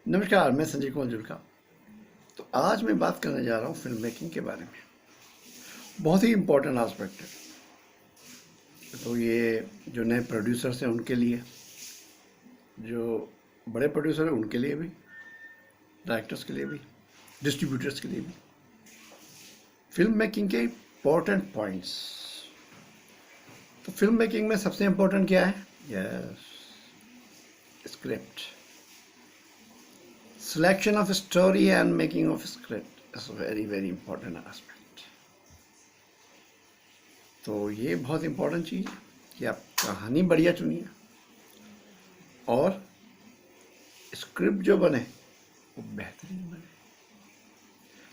नमस्कार, मैं संजय कुमार जुल्का। तो आज मैं बात करने जा रहा हूँ फिल्म मेकिंग के बारे में। बहुत ही इम्पोर्टेंट एस्पेक्ट है। तो ये जो नए प्रोड्यूसर्स हैं उनके लिए, जो बड़े प्रोड्यूसर हैं उनके लिए भी, डायरेक्टर्स के लिए भी, डिस्ट्रीब्यूटर्स के लिए भी, फिल्म मेकिंग के इम्पोर्टेंट पॉइंट्स। तो फिल्म मेकिंग में सबसे इम्पोर्टेंट क्या है? Yes, script. Selection of a story and making of a script is a very important aspect. तो ये बहुत इम्पोर्टेंट चीज़ है कि आप कहानी बढ़िया चुनिए और स्क्रिप्ट जो बने वो बेहतरीन बने।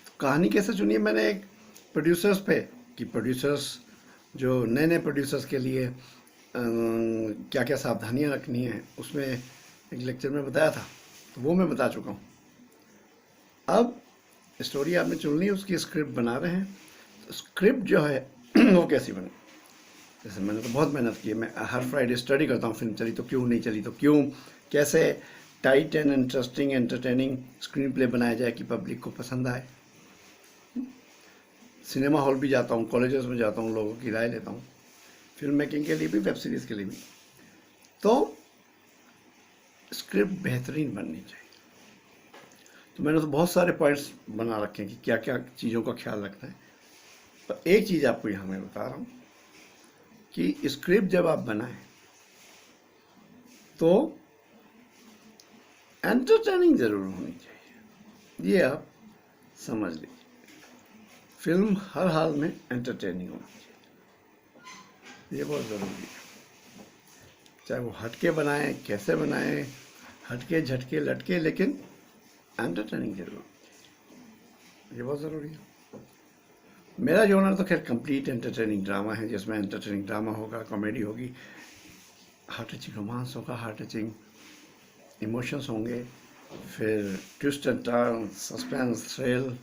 तो कहानी कैसे चुनिए? मैंने एक प्रोड्यूसर्स पे कि प्रोड्यूसर्स जो नए प्रोड्यूसर्स के लिए क्या क्या सावधानियां रखनी है, उसमें एक लेक्चर में बताया था, तो वो मैं बता चुका हूँ। अब स्टोरी आपने चुन ली, उसकी स्क्रिप्ट बना रहे हैं। तो स्क्रिप्ट जो है वो कैसी बने? जैसे मैंने तो बहुत मेहनत की है, मैं हर फ्राइडे स्टडी करता हूँ, फिल्म चली तो क्यों, नहीं चली तो क्यों, कैसे tight and interesting entertaining screen play बनाया जाए कि पब्लिक को पसंद आए। सिनेमा हॉल भी जाता हूँ, कॉलेजेस में जाता हूँ, लोगों की राय लेता हूँ, फिल्म मेकिंग के लिए भी, वेब सीरीज़ के लिए भी। तो स्क्रिप्ट बेहतरीन बननी चाहिए। तो मैंने तो बहुत सारे पॉइंट्स बना रखे हैं कि क्या क्या चीज़ों का ख्याल रखना है। पर एक चीज़ आपको यहाँ मैं बता रहा हूँ कि स्क्रिप्ट जब आप बनाएं तो एंटरटेनिंग ज़रूर होनी चाहिए। ये आप समझ लीजिए, फिल्म हर हाल में एंटरटेनिंग होनी चाहिए, ये बहुत ज़रूरी है। चाहे वो हटके बनाएं, कैसे बनाएं, हटके झटके लटके, लेकिन एंटरटेनिंग जरूर, ये बहुत ज़रूरी है। मेरा जॉनर तो खैर कंप्लीट एंटरटेनिंग ड्रामा है, जिसमें एंटरटेनिंग ड्रामा होगा, कॉमेडी होगी, हार्ट टचिंग रोमांस होगा, हार्ट टचिंग इमोशंस होंगे, फिर twist and turn, suspense, thrill,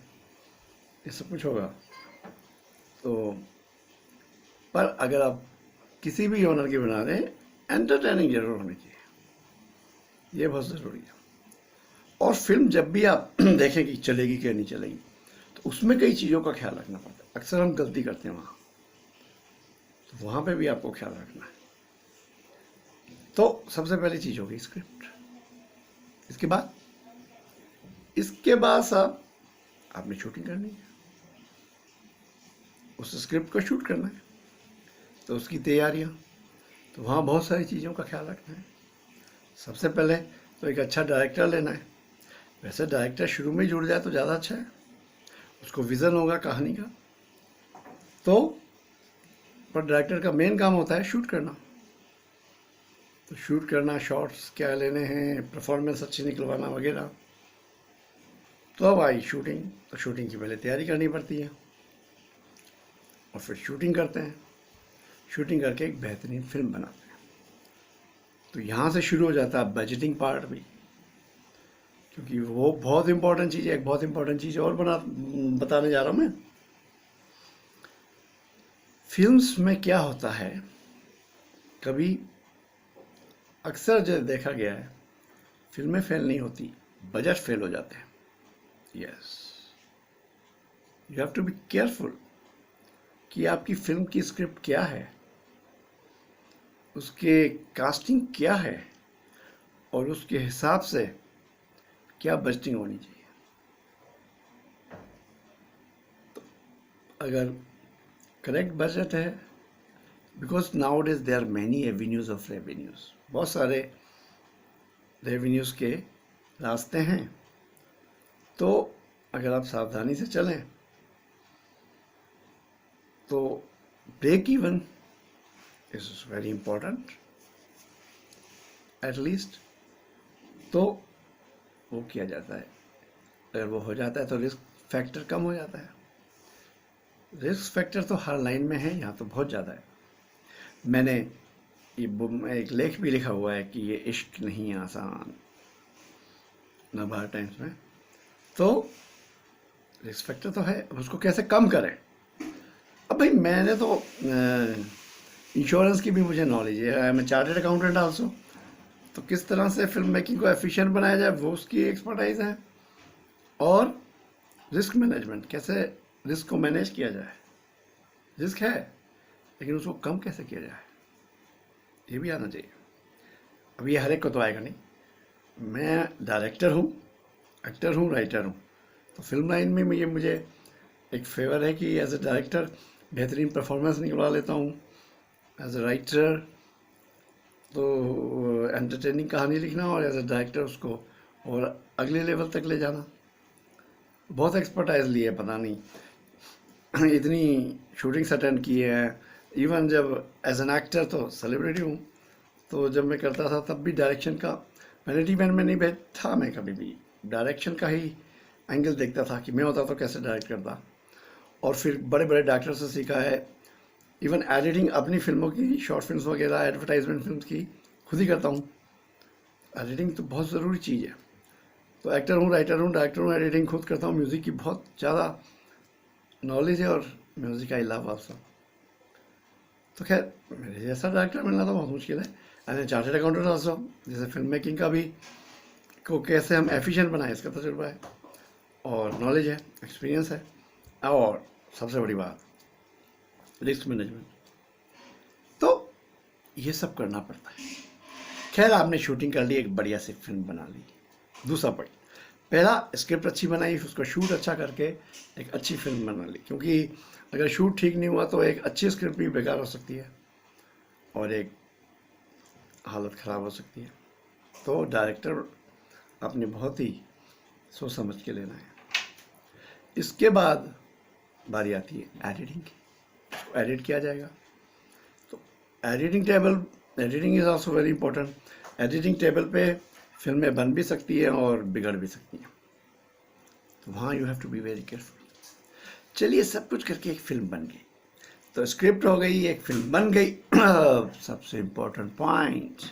ये सब कुछ होगा। तो पर अगर आप किसी भी जॉनर की बना रहे हैं, एंटरटेनिंग जरूर होनी चाहिए, ये बहुत ज़रूरी है। और फिल्म जब भी आप देखें कि चलेगी क्या नहीं चलेगी, तो उसमें कई चीज़ों का ख्याल रखना पड़ता है। अक्सर हम गलती करते हैं वहाँ, तो वहाँ पे भी आपको ख्याल रखना है। तो सबसे पहली चीज़ होगी स्क्रिप्ट। इसके बाद साहब आपने शूटिंग करनी है, उस स्क्रिप्ट को शूट करना है, तो उसकी तैयारियाँ, तो वहाँ बहुत सारी चीज़ों का ख्याल रखना है। सबसे पहले तो एक अच्छा डायरेक्टर लेना है। वैसे डायरेक्टर शुरू में जुड़ जाए तो ज़्यादा अच्छा है, उसको विज़न होगा कहानी का। तो पर डायरेक्टर का मेन काम होता है शूट करना। तो शूट करना, शॉट्स क्या लेने हैं, परफॉर्मेंस अच्छी निकलवाना वगैरह। तो अब आई शूटिंग। तो शूटिंग की पहले तैयारी करनी पड़ती है और फिर शूटिंग करते हैं। शूटिंग करके एक बेहतरीन फिल्म बनाते हैं। तो यहाँ से शुरू हो जाता है बजटिंग पार्ट भी, क्योंकि वो बहुत इंपॉर्टेंट चीज़ है। एक बहुत इंपॉर्टेंट चीज़ और बताने जा रहा हूँ मैं। फिल्म्स में क्या होता है, कभी अक्सर जो देखा गया है, फिल्में फेल नहीं होती, बजट फेल हो जाते हैं। Yes, you have to be careful कि आपकी फिल्म की स्क्रिप्ट क्या है, उसके कास्टिंग क्या है, और उसके हिसाब से क्या बजटिंग होनी चाहिए। तो अगर करेक्ट बजट है, because nowadays there are many avenues of revenues, बहुत सारे रेवेन्यूज के रास्ते हैं। तो अगर आप सावधानी से चलें तो break even is very important at least. तो वो किया जाता है। अगर वो हो जाता है तो रिस्क फैक्टर कम हो जाता है। रिस्क फैक्टर तो हर लाइन में है, यहाँ तो बहुत ज़्यादा है। मैंने ये एक लेख भी लिखा हुआ है कि ये इश्क नहीं आसान, नवभारत टाइम्स में। तो रिस्क फैक्टर तो है, उसको कैसे कम करें। अब भाई मैंने तो इंश्योरेंस की भी मुझे नॉलेज है, आई एम चार्टर्ड अकाउंटेंट आल्सो। तो किस तरह से फिल्म मेकिंग को एफिशिएंट बनाया जाए वो उसकी एक्सपर्टाइज है। और रिस्क मैनेजमेंट, कैसे रिस्क को मैनेज किया जाए। रिस्क है लेकिन उसको कम कैसे किया जाए ये भी आना चाहिए। अब ये हर एक को तो आएगा नहीं। मैं डायरेक्टर हूँ, एक्टर हूँ, राइटर हूँ, तो फिल्म लाइन में मुझे एक फेवर है कि एज ए डायरेक्टर बेहतरीन परफॉर्मेंस निकलवा लेता हूँ, एज ए राइटर तो एंटरटेनिंग कहानी लिखना, और एज ए डायरेक्टर उसको और अगले लेवल तक ले जाना। बहुत एक्सपर्टाइज ली है, पता नहीं इतनी शूटिंग्स अटेंड की है। इवन जब एज एन एक्टर तो सेलिब्रिटी हूँ, तो जब मैं करता था तब भी डायरेक्शन का वैनिटी वैन में नहीं बैठा, मैं कभी भी डायरेक्शन का ही एंगल देखता था कि मैं होता तो कैसे डायरेक्ट करता। और फिर बड़े बड़े डायरेक्टर से सीखा है। इवन एडिटिंग अपनी फिल्मों की, शॉर्ट फिल्म्स वगैरह, एडवर्टाइजमेंट फिल्म्स की खुद ही करता हूँ। एडिटिंग तो बहुत ज़रूरी चीज़ है। तो एक्टर हूँ, राइटर हूँ, डायरेक्टर हूँ, एडिटिंग खुद करता हूँ। म्यूज़िक की बहुत ज़्यादा नॉलेज है और म्यूज़िक आई लव ऑल्सो। तो खैर मेरे जैसा डायरेक्टर मिलना तो बहुत मुश्किल है। एंड चार्टर्ड अकाउंटेंट ऑल्सो, जैसे फिल्म मेकिंग का भी को कैसे हम एफिशिएंट बनाएं इसका तजुर्बा है और नॉलेज है, एक्सपीरियंस है। और सबसे बड़ी बात रिस्क मैनेजमेंट, तो ये सब करना पड़ता है। खैर आपने शूटिंग कर ली, एक बढ़िया सी फिल्म बना ली। दूसरा पॉइंट, पहला स्क्रिप्ट अच्छी बनाई, उसको शूट अच्छा करके एक अच्छी फिल्म बना ली। क्योंकि अगर शूट ठीक नहीं हुआ तो एक अच्छी स्क्रिप्ट भी बेकार हो सकती है और एक हालत ख़राब हो सकती है। तो डायरेक्टर आपने बहुत ही सोच समझ के लेना है। इसके बाद बारी आती है एडिटिंग की, उसको एडिट किया जाएगा। तो editing is also very important. Editing table पे फिल्में बन भी सकती हैं और बिगड़ भी सकती हैं, तो वहाँ you have to be very careful. चलिए सब कुछ करके एक फिल्म बन गई, तो स्क्रिप्ट हो गई, एक फिल्म बन गई। सबसे important point,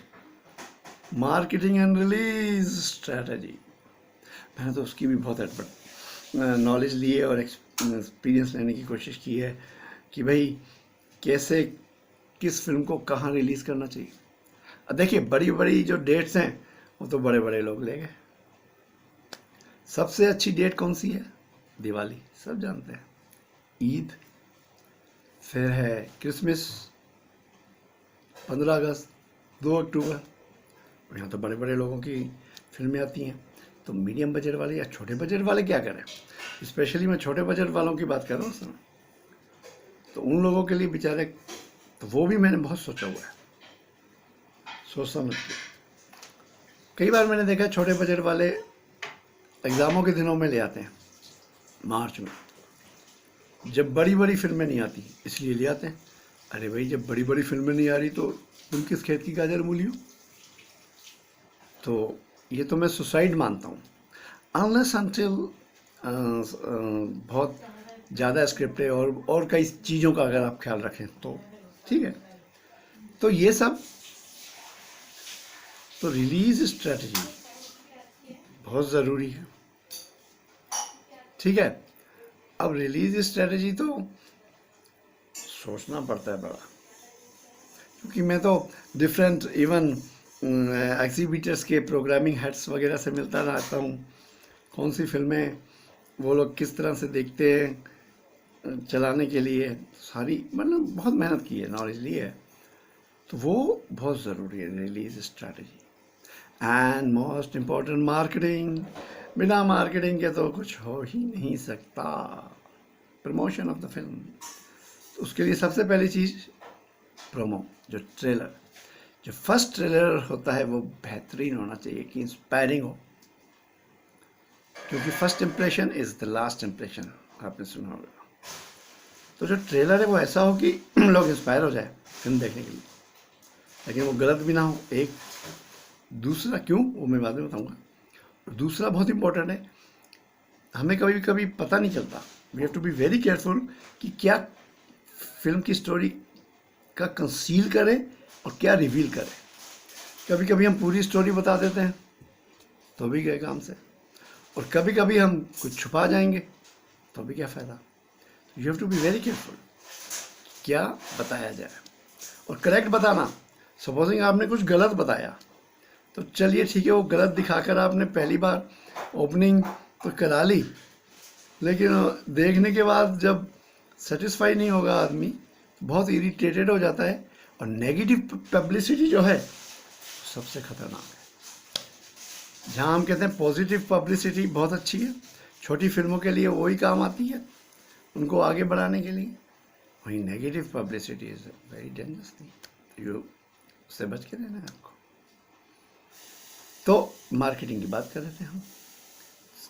marketing and release strategy. मैंने तो उसकी भी बहुत नॉलेज ली है और एक्सपीरियंस लेने की कोशिश की है कि भाई कैसे किस फिल्म को कहाँ रिलीज़ करना चाहिए। अब देखिए बड़ी बड़ी जो डेट्स हैं वो तो बड़े बड़े लोग ले गए। सबसे अच्छी डेट कौन सी है? दिवाली, सब जानते हैं। ईद, फिर है क्रिसमस, 15 अगस्त, 2 अक्टूबर। यहाँ तो बड़े बड़े लोगों की फिल्में आती हैं। तो मीडियम बजट वाले या छोटे बजट वाले क्या करें? स्पेशली मैं छोटे बजट वालों की बात कर रहा हूँ सर। तो उन लोगों के लिए बेचारे, तो वो भी मैंने बहुत सोचा हुआ है, सोच समझ के। कई बार मैंने देखा छोटे बजट वाले एग्ज़ामों के दिनों में ले आते हैं, मार्च में, जब बड़ी बड़ी फिल्में नहीं आती इसलिए ले आते हैं। अरे भाई जब बड़ी बड़ी फिल्में नहीं आ रही तो तुम किस खेत की गाजर मूली हो? तो ये तो मैं सुसाइड मानता हूँ। अनलेस अनटिल बहुत ज़्यादा स्क्रिप्ट है और कई चीज़ों का अगर आप ख्याल रखें तो ठीक है। तो ये सब तो रिलीज स्ट्रेटजी बहुत ज़रूरी है, ठीक है। अब रिलीज स्ट्रेटजी तो सोचना पड़ता है बड़ा, क्योंकि मैं तो डिफरेंट इवन एग्जीबिटर्स के प्रोग्रामिंग हेड्स वगैरह से मिलता रहता हूँ। कौन सी फिल्में वो लोग किस तरह से देखते हैं चलाने के लिए, सारी मतलब बहुत मेहनत की है, नॉलेज ली है। तो वो बहुत ज़रूरी है release strategy. And most important marketing. बिना मार्केटिंग के तो कुछ हो ही नहीं सकता। प्रमोशन ऑफ द फिल्म, तो उसके लिए सबसे पहली चीज़ प्रोमो, जो ट्रेलर, जो फर्स्ट ट्रेलर होता है वो बेहतरीन होना चाहिए कि इंस्पायरिंग हो, क्योंकि first impression is the last impression, आपने सुना होगा। तो जो ट्रेलर है वो ऐसा हो कि लोग इंस्पायर हो जाए फिल्म देखने के लिए, लेकिन वो गलत भी ना हो। एक दूसरा क्यों वो मैं बाद में बताऊंगा। दूसरा बहुत इंपॉर्टेंट है, हमें कभी कभी पता नहीं चलता, we have to be very careful कि क्या फिल्म की स्टोरी का कंसील करें और क्या रिवील करें। कभी कभी हम पूरी स्टोरी बता देते हैं तो भी गए काम से, और कभी कभी हम कुछ छुपा जाएंगे तो भी क्या फ़ायदा। You have to be very careful क्या बताया जाए और करेक्ट बताना। सपोजिंग आपने कुछ गलत बताया तो चलिए ठीक है, वो गलत दिखाकर आपने पहली बार ओपनिंग तो करा ली, लेकिन देखने के बाद जब सेटिस्फाई नहीं होगा आदमी, बहुत इरिटेटेड हो जाता है। और नेगेटिव पब्लिसिटी जो है सबसे खतरनाक है। जहाँ हम कहते हैं पॉजिटिव पब्लिसिटी बहुत अच्छी है, छोटी फिल्मों के लिए वही काम आती है उनको आगे बढ़ाने के लिए, वही negative publicity is very dangerous thing, उससे बच के रहना है आपको। तो मार्केटिंग की बात कर रहे थे हम,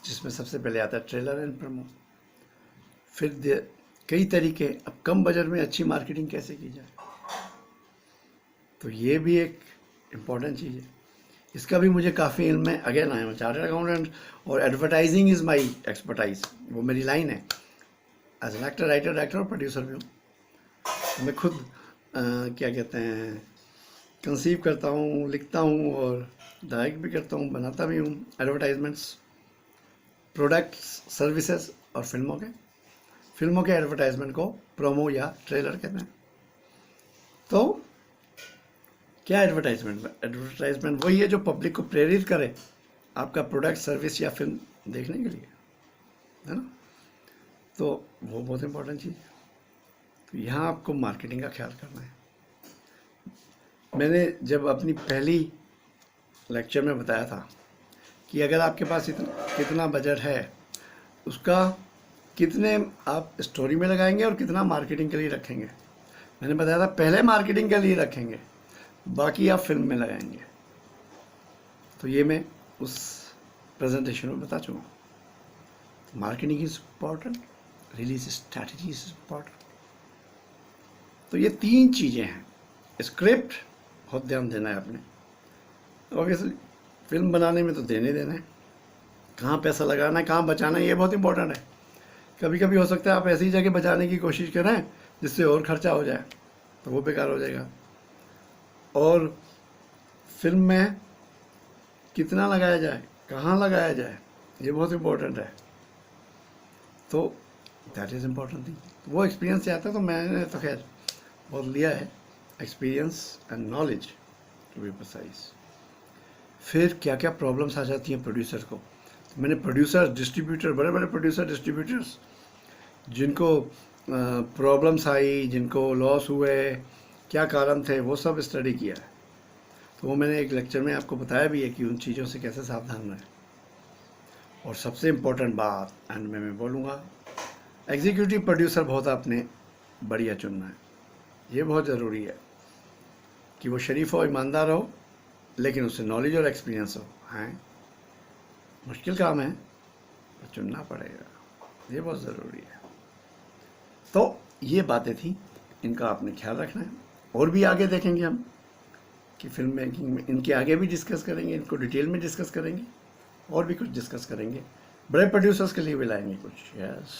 जिसमें सबसे पहले आता है ट्रेलर एंड प्रोमो। फिर कई तरीके, अब कम बजट में अच्छी मार्केटिंग कैसे की जाए, तो ये भी एक इम्पॉर्टेंट चीज़ है। इसका भी मुझे काफ़ी इल्म है। Again I am chartered accountant और एडवर्टाइजिंग इज़ माई एक्सपर्टाइज, वो मेरी लाइन है। As an actor, writer, director और प्रोड्यूसर भी हूँ। मैं खुद क्या कहते हैं, कंसीव करता हूँ, लिखता हूँ और डायरेक्ट भी करता हूँ, बनाता भी हूँ एडवर्टाइजमेंट्स, प्रोडक्ट्स, सर्विसेज और फिल्मों के एडवर्टाइजमेंट को प्रोमो या ट्रेलर कहते हैं। तो क्या एडवर्टाइजमेंट वही है जो पब्लिक को प्रेरित करे आपका प्रोडक्ट, सर्विस या फिल्म देखने के लिए, है ना। तो वो बहुत इंपॉर्टेंट चीज़ है। तो यहाँ आपको मार्केटिंग का ख्याल करना है। मैंने जब अपनी पहली लेक्चर में बताया था कि अगर आपके पास कितना बजट है, उसका कितने आप स्टोरी में लगाएंगे और कितना मार्केटिंग के लिए रखेंगे। मैंने बताया था पहले मार्केटिंग के लिए रखेंगे, बाकी आप फिल्म में लगाएंगे। तो ये मैं उस प्रेजेंटेशन में बता चुका हूँ। Marketing is important, release strategy is important. तो ये 3 चीज़ें हैं। स्क्रिप्ट बहुत ध्यान देना है आपने, ऑब्वियसली फिल्म बनाने में तो देना है, कहाँ पैसा लगाना है, कहाँ बचाना है, ये बहुत इंपॉर्टेंट है। कभी कभी हो सकता है आप ऐसी जगह बचाने की कोशिश करें जिससे और खर्चा हो जाए, तो वो बेकार हो जाएगा। और फिल्म में कितना लगाया जाए, कहाँ लगाया जाए, ये बहुत इम्पोर्टेंट है। तो दैट इज़ इम्पोर्टेंट थिंग। वो एक्सपीरियंस से आता है। तो मैंने तो खैर बहुत लिया है, experience and knowledge to be precise. फिर क्या क्या प्रॉब्लम्स आ जाती हैं प्रोड्यूसर को। तो मैंने प्रोड्यूसर, डिस्ट्रीब्यूटर, बड़े बड़े प्रोड्यूसर, डिस्ट्रीब्यूटर्स जिनको प्रॉब्लम्स आई, जिनको लॉस हुए, क्या कारण थे, वो सब स्टडी किया है। तो वो मैंने एक लेक्चर में आपको बताया भी है कि उन चीज़ों से कैसे सावधान रहें। और सबसे इम्पोर्टेंट बात एंड में बोलूँगा, एग्जीक्यूटिव प्रोड्यूसर बहुत आपने बढ़िया चुनना है। ये बहुत ज़रूरी है कि वो शरीफ हो, ईमानदार हो, लेकिन उससे नॉलेज और एक्सपीरियंस हो। हैं, मुश्किल काम है पर चुनना पड़ेगा, ये बहुत ज़रूरी है। तो ये बातें थी, इनका आपने ख्याल रखना है। और भी आगे देखेंगे हम कि फिल्म मेकिंग में इनके आगे भी डिस्कस करेंगे, इनको डिटेल में डिस्कस करेंगे, और भी कुछ डिस्कस करेंगे। बड़े प्रोड्यूसर्स के लिए भी लाएंगे कुछ। यस।